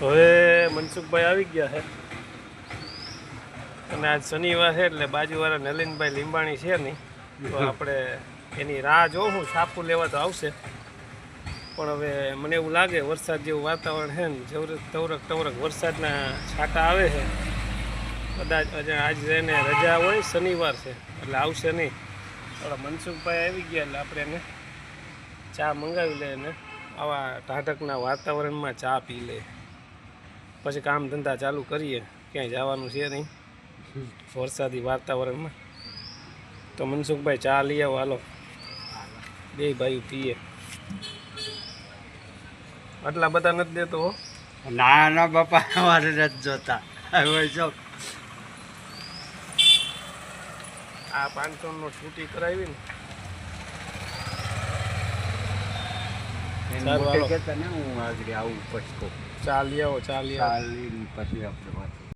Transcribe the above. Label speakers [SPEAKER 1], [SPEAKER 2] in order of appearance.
[SPEAKER 1] હવે મનસુખભાઈ આવી ગયા છે અને આજ શનિવાર છે એટલે બાજુવાળા નલિનભાઈ લીંબાણી છે નહીં તો આપણે એની રાહ જોઉં છાપું લેવા તો આવશે પણ હવે મને એવું લાગે વરસાદ જેવું વાતાવરણ છે ને તવરક તવરક વરસાદના છાંટા આવે છે કદાચ આજે એને રજા હોય શનિવાર છે એટલે આવશે નહીં. થોડા મનસુખભાઈ આવી ગયા એટલે આપણે એને ચા મંગાવી લે અને આવા ટાઢકના વાતાવરણમાં ચા પી લે પછી કામ ધંધા ચાલુ કરીએ. ક્યાંય જવાનું છે નહીં વરસાદી વાતાવરણમાં. તો મનસુખભાઈ ચા લઈ આવો હાલો, બે ભાઈ પીએ. આટલા બધા નથી દેતો હો.
[SPEAKER 2] ના ના બાપા અમારે નથી જોતા. હવે જો
[SPEAKER 1] આ 500 નો છૂટી કરાવી ને
[SPEAKER 2] હું આગળ આવું પછી
[SPEAKER 1] ચા લઈ આવો, ચા લઈ આવો.
[SPEAKER 2] પછી આપણે